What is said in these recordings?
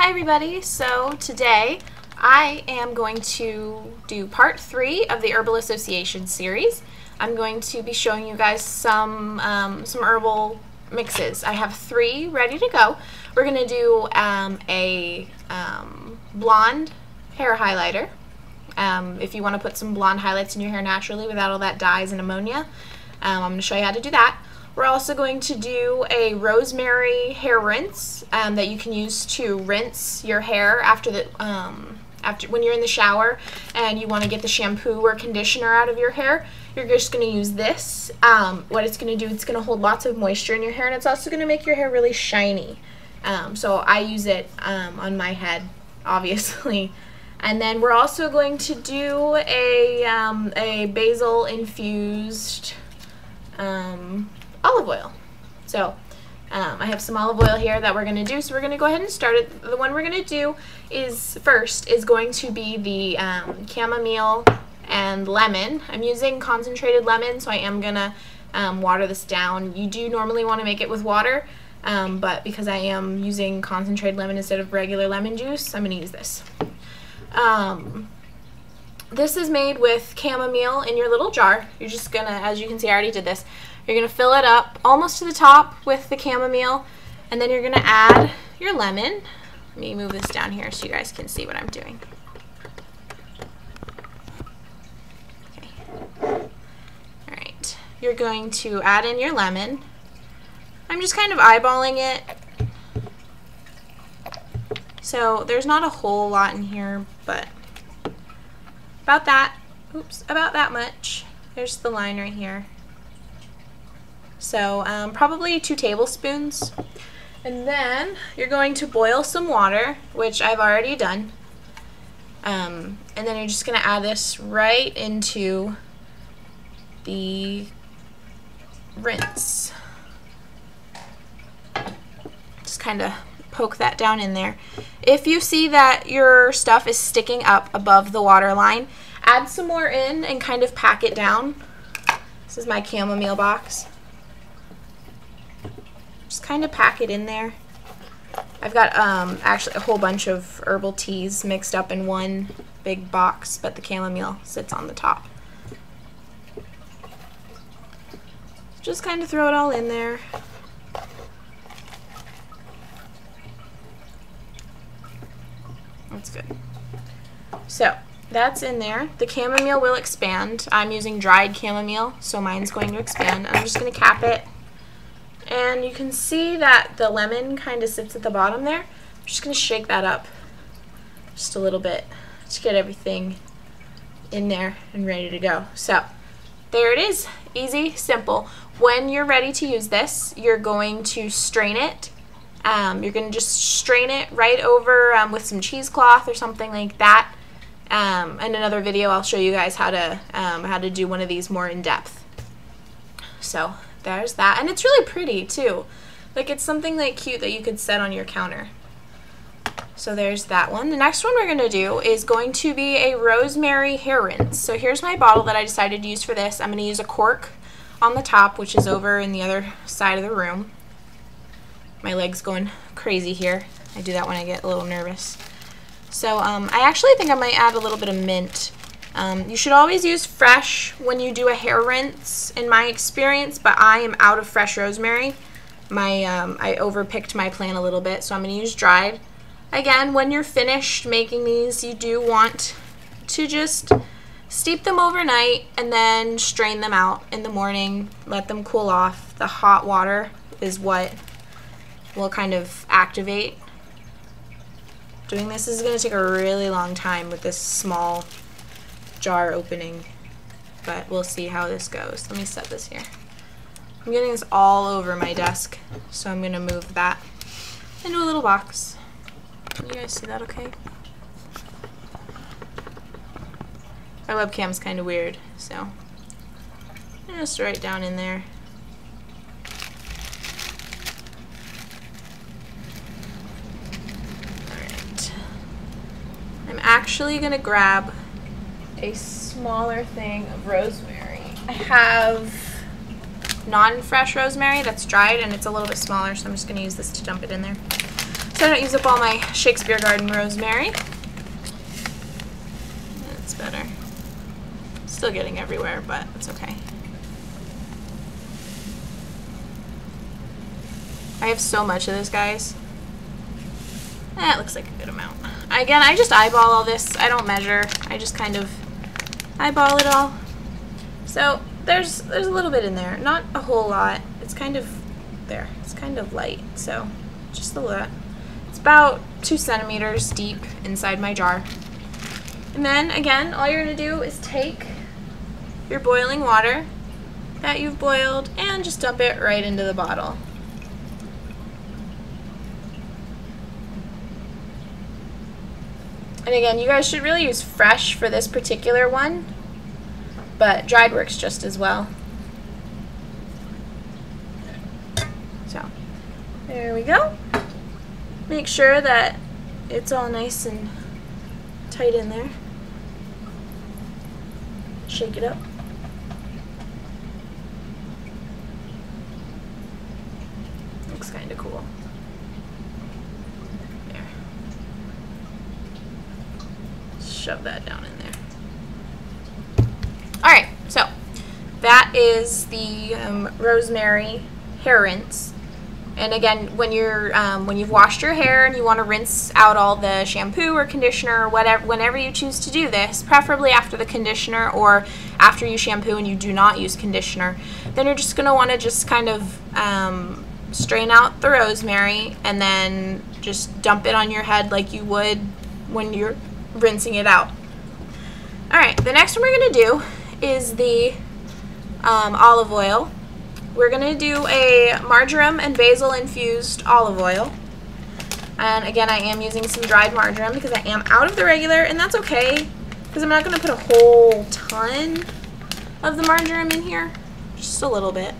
Hi everybody, so today I am going to do part 3 of the Herbal Association series. I'm going to be showing you guys some herbal mixes. I have 3 ready to go. We're going to do a blonde hair highlighter. If you want to put some blonde highlights in your hair naturally without all that dyes and ammonia, I'm going to show you how to do that. We're also going to do a rosemary hair rinse that you can use to rinse your hair after when you're in the shower and you want to get the shampoo or conditioner out of your hair. You're just going to use this. What it's going to do, it's going to hold lots of moisture in your hair, and it's also going to make your hair really shiny. So I use it on my head, obviously. And then we're also going to do a basil infused olive oil. So I have some olive oil here that we're going to do, so we're going to go ahead and start it. The one we're going to do first is going to be the chamomile and lemon. I'm using concentrated lemon, so I am going to water this down. You do normally want to make it with water, but because I am using concentrated lemon instead of regular lemon juice, I'm going to use this. This is made with chamomile in your little jar. You're just going to, as you can see, I already did this. You're going to fill it up almost to the top with the chamomile, and then you're going to add your lemon. Let me move this down here so you guys can see what I'm doing. Okay. Alright, you're going to add in your lemon. I'm just kind of eyeballing it. So there's not a whole lot in here, but about that. Oops, about that much. There's the line right here. So probably 2 tablespoons. And then you're going to boil some water, which I've already done. And then you're just going to add this right into the rinse. Just kind of poke that down in there. If you see that your stuff is sticking up above the water line, add some more in and kind of pack it down. This is my chamomile box. Just kind of pack it in there. I've got actually a whole bunch of herbal teas mixed up in one big box, but the chamomile sits on the top. Just kind of throw it all in there. That's good. So that's in there. The chamomile will expand. I'm using dried chamomile, so mine's going to expand. I'm just going to cap it. And you can see that the lemon kind of sits at the bottom there. I'm just going to shake that up just a little bit to get everything in there and ready to go. So there it is. Easy, simple. When you're ready to use this, you're going to strain it. You're going to just strain it right over with some cheesecloth or something like that. In another video, I'll show you guys how to do one of these more in depth. So there's that, and it's really pretty too. Like, it's something like cute that you could set on your counter. So there's that one. The next one we're going to do is going to be a rosemary hair rinse. So here's my bottle that I decided to use for this. I'm going to use a cork on the top, which is over in the other side of the room. My leg's going crazy here. I do that when I get a little nervous. So I actually think I might add a little bit of mint. You should always use fresh when you do a hair rinse, in my experience, but I am out of fresh rosemary. I overpicked my plant a little bit, so I'm going to use dried. Again, when you're finished making these, you do want to just steep them overnight and then strain them out in the morning. Let them cool off. The hot water is what will kind of activate. Doing this is going to take a really long time with this small jar opening, but we'll see how this goes. Let me set this here. I'm getting this all over my desk, so I'm going to move that into a little box. Can you guys see that okay? My webcam's kind of weird, so I'm just right down in there. Alright. I'm actually going to grab a smaller thing of rosemary. I have non-fresh rosemary that's dried, and it's a little bit smaller, so I'm just going to use this to dump it in there. so I don't use up all my Shakespeare Garden rosemary. That's better. Still getting everywhere, but it's okay. I have so much of this, guys. That looks like a good amount. Again, I just eyeball all this. I don't measure. I just kind of eyeball it all. So there's a little bit in there. Not a whole lot. It's kind of there. It's kind of light. So just a little. It's about 2 centimeters deep inside my jar. And then again, all you're going to do is take your boiling water that you've boiled and just dump it right into the bottle. And again, you guys should really use fresh for this particular one, but dried works just as well. So, there we go. Make sure that it's all nice and tight in there. Shake it up. Looks kind of cool. Shove that down in there. Alright, so that is the rosemary hair rinse. And again, when you've washed your hair and you want to rinse out all the shampoo or conditioner or whatever, whenever you choose to do this, preferably after the conditioner or after you shampoo and you do not use conditioner, then you're just going to want to just kind of strain out the rosemary and then just dump it on your head like you would when you're rinsing it out. Alright, the next one we're going to do is the olive oil. We're going to do a marjoram and basil infused olive oil. And again, I am using some dried marjoram because I am out of the regular, and that's okay because I'm not going to put a whole ton of the marjoram in here. Just a little bit.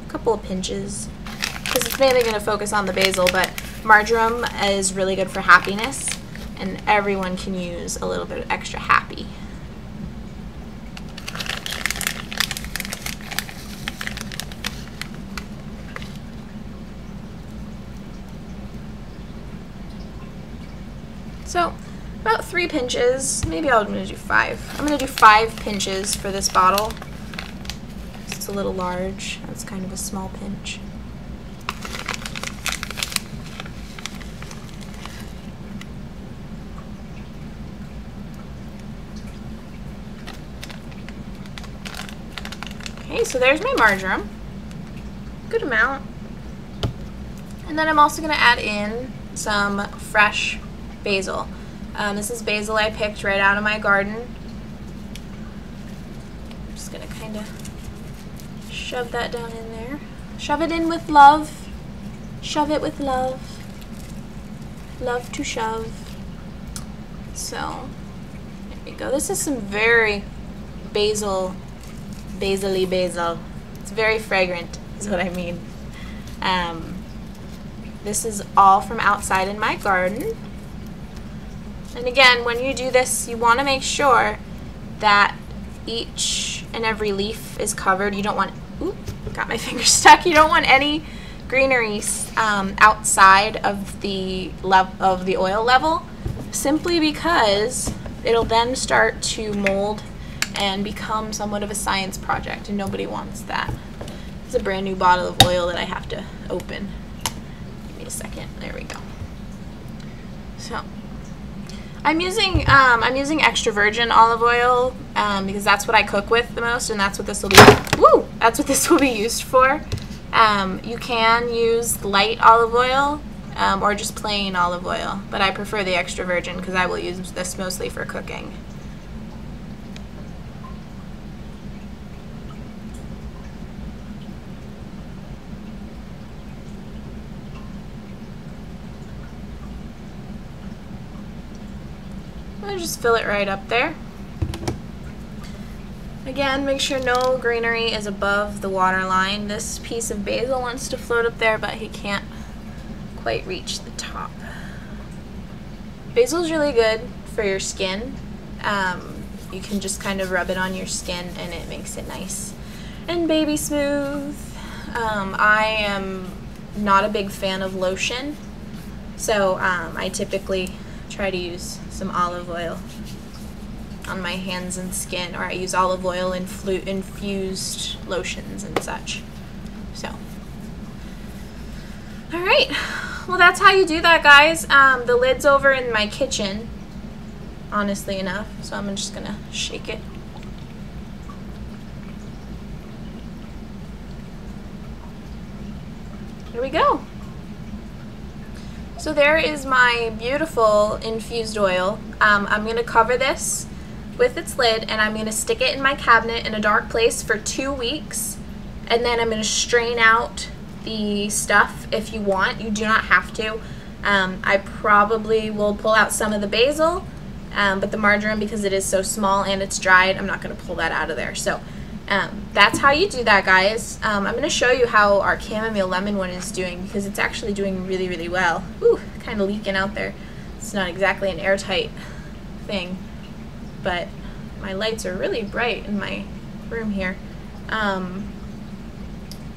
A couple of pinches because it's mainly going to focus on the basil, but marjoram is really good for happiness. And everyone can use a little bit of extra happy. So, about 3 pinches. Maybe I'm going to do 5. I'm going to do 5 pinches for this bottle. It's a little large. That's kind of a small pinch. Okay, so there's my marjoram. Good amount. And then I'm also going to add in some fresh basil. This is basil I picked right out of my garden. I'm just going to kind of shove that down in there. Shove it in with love. Shove it with love. Love to shove. So, there we go. This is some very basil. Basil-y basil. It's very fragrant, is what I mean. This is all from outside in my garden. And again, when you do this, you want to make sure that each and every leaf is covered. You don't want, oop, got my finger stuck. You don't want any greenery outside of the oil level, simply because it'll then start to mold and become somewhat of a science project, and nobody wants that. It's a brand new bottle of oil that I have to open. Give me a second. There we go. So I'm using extra virgin olive oil because that's what I cook with the most, and that's what this will be. Woo! That's what this will be used for. You can use light olive oil or just plain olive oil, but I prefer the extra virgin because I will use this mostly for cooking. I'll just fill it right up there. Again, make sure no greenery is above the water line. This piece of basil wants to float up there, but he can't quite reach the top. Basil's really good for your skin. You can just kind of rub it on your skin and it makes it nice and baby smooth. I am not a big fan of lotion So I typically try to use some olive oil on my hands and skin, or I use olive oil in infused lotions and such. So, all right, well, that's how you do that, guys. The lid's over in my kitchen, honestly enough, so I'm just gonna shake it. Here we go. So there is my beautiful infused oil. I'm gonna cover this with its lid, and I'm going to stick it in my cabinet in a dark place for 2 weeks, and then I'm going to strain out the stuff if you want. You do not have to. I probably will pull out some of the basil, but the marjoram, because it is so small and it's dried, I'm not going to pull that out of there. So that's how you do that, guys. I'm going to show you how our chamomile lemon one is doing, because it's actually doing really, really well. Ooh, kind of leaking out there. It's not exactly an airtight thing, but my lights are really bright in my room here.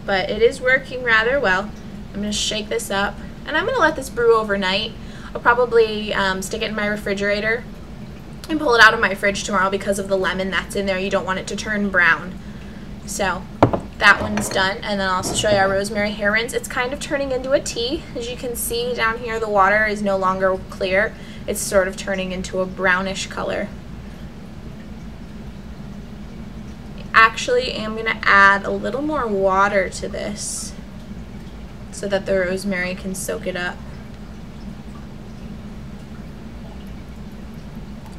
But it is working rather well. I'm going to shake this up, and I'm going to let this brew overnight. I'll probably stick it in my refrigerator and pull it out of my fridge tomorrow because of the lemon that's in there. You don't want it to turn brown. So that one's done, and then I'll also show you our rosemary hair rinse. It's kind of turning into a tea. As you can see down here, the water is no longer clear. It's sort of turning into a brownish color. Actually, I'm going to add a little more water to this so that the rosemary can soak it up.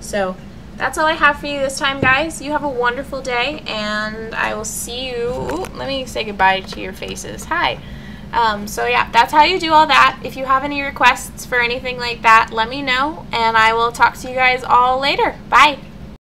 So that's all I have for you this time, guys. You have a wonderful day, and I will see you. Ooh, let me say goodbye to your faces. Hi. So yeah, that's how you do all that. If you have any requests for anything like that, let me know, and I will talk to you guys all later. Bye.